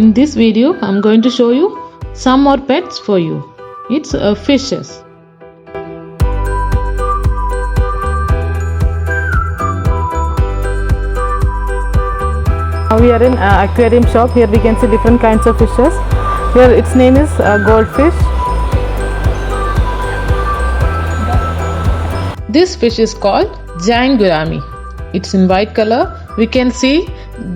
In this video, I'm going to show you some more pets for you. It's fishes. We are in aquarium shop. Here we can see different kinds of fishes. Here its name is goldfish. This fish is called giant gourami. It's in white color. We can see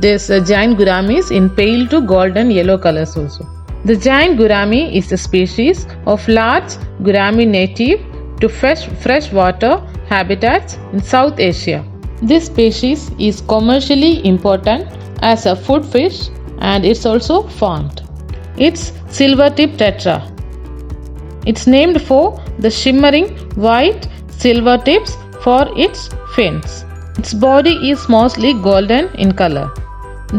this giant gouramis in pale to golden yellow colors also. The giant gourami is a species of large gourami native to freshwater habitats in South Asia. This species is commercially important as a food fish and it's also farmed. It's silver-tip tetra. It's named for the shimmering white silver tips for its fins. Its body is mostly golden in color.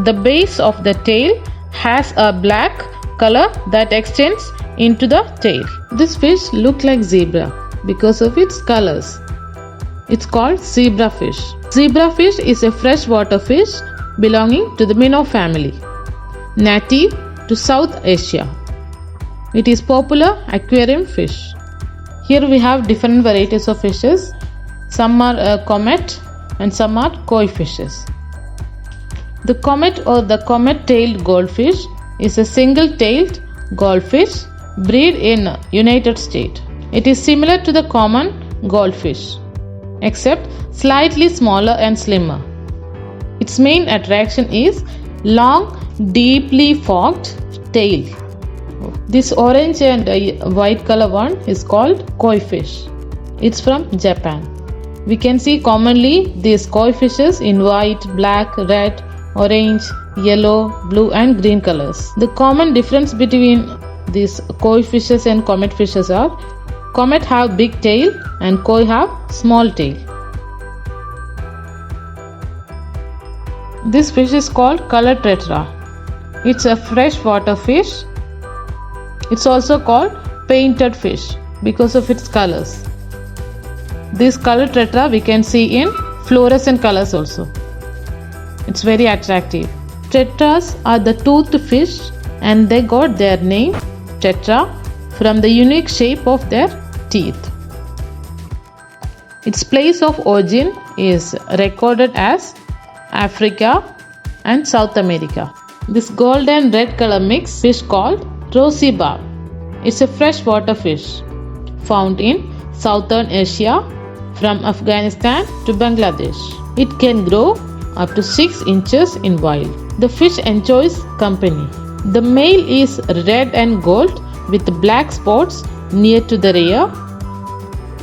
The base of the tail has a black color that extends into the tail. This fish looks like zebra because of its colors. It's called zebrafish. Zebrafish is a freshwater fish belonging to the minnow family, native to South Asia. It is popular aquarium fish. Here we have different varieties of fishes. Some are comet and some are koi fishes. The comet or the comet-tailed goldfish is a single-tailed goldfish breed in United States. It is similar to the common goldfish, except slightly smaller and slimmer. Its main attraction is long, deeply forked tail. This orange and white color one is called koi fish. It's from Japan. We can see commonly these koi fishes in white, black, red, orange, yellow, blue and green colors. The common difference between these koi fishes and comet fishes are comet have big tail and koi have small tail. This fish is called color tetra. It's a freshwater fish. It's also called painted fish because of its colors. This color tetra we can see in fluorescent colors also. It's very attractive. Tetras are the toothed fish and they got their name tetra from the unique shape of their teeth. Its place of origin is recorded as Africa and South America. This gold and red color mix fish called rosy barb. It's a freshwater fish found in Southern Asia from Afghanistan to Bangladesh. It can grow up to 6 inches in wild. The fish enjoys company. The male is red and gold with black spots near to the rear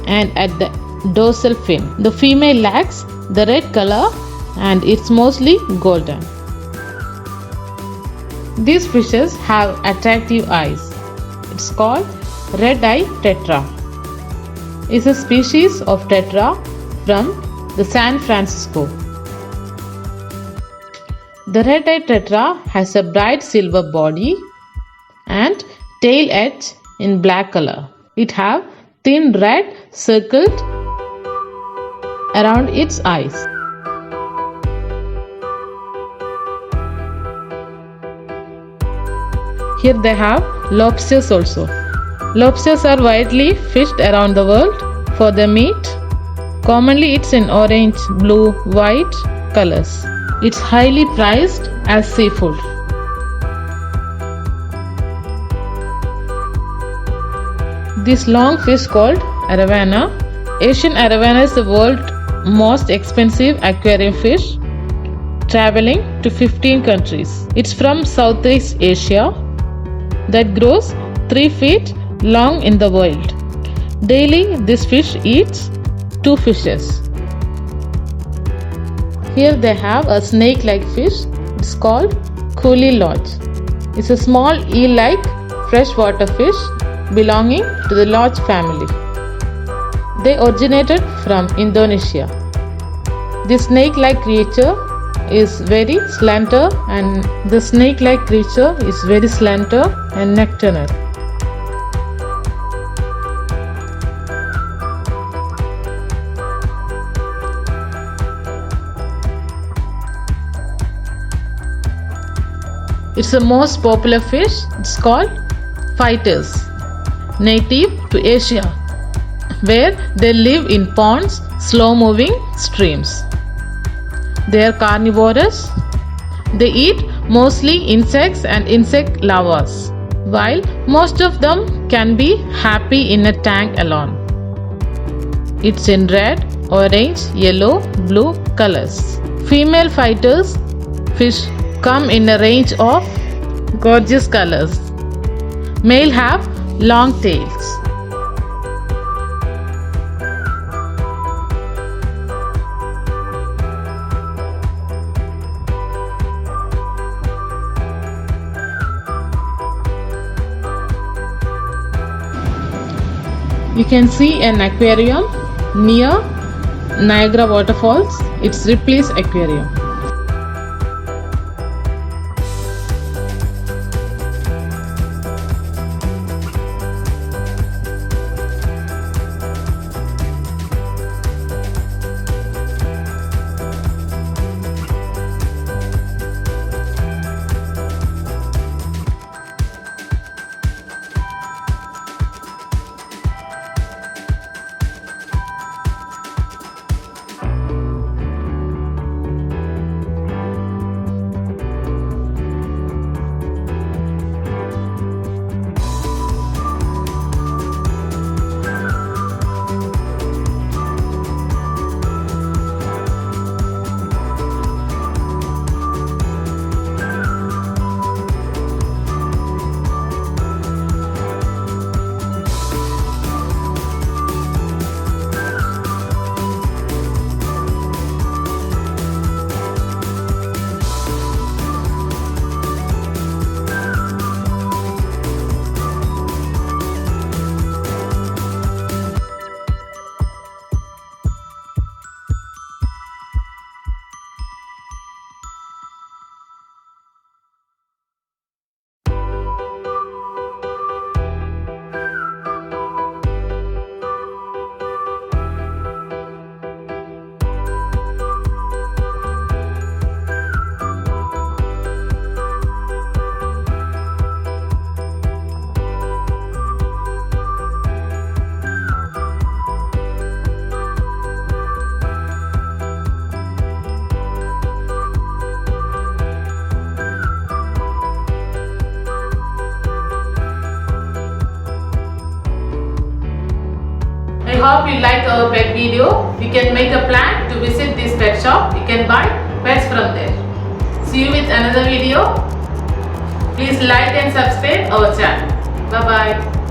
and at the dorsal fin. The female lacks the red color and it's mostly golden. These fishes have attractive eyes. It's called red-eye tetra. It's a species of tetra from the San Francisco. The red-eye tetra has a bright silver body and tail edge in black color. It have thin red circled around its eyes. Here they have lobsters also. Lobsters are widely fished around the world for their meat. Commonly it's in orange, blue, white colors. It's highly prized as seafood. This long fish called arowana. Asian arowana is the world's most expensive aquarium fish, traveling to 15 countries. It's from Southeast Asia that grows 3 feet long in the wild. Daily this fish eats 2 fishes. Here they have a snake-like fish. It's called Coolie lodge. It's a small eel-like freshwater fish belonging to the lodge family. They originated from Indonesia. This snake-like creature is very slender and nocturnal. It's the most popular fish. It's called fighters, native to Asia, where they live in ponds, slow-moving streams. They are carnivorous. They eat mostly insects and insect larvae, while most of them can be happy in a tank alone. It's in red, orange, yellow, blue colors. Female fighters fish come in a range of gorgeous colors. Male have long tails. You can see an aquarium near Niagara Waterfalls. It's Ripley's Aquarium. I hope you like our pet video. You can make a plan to visit this pet shop. You can buy pets from there. See you with another video. Please like and subscribe our channel. Bye bye.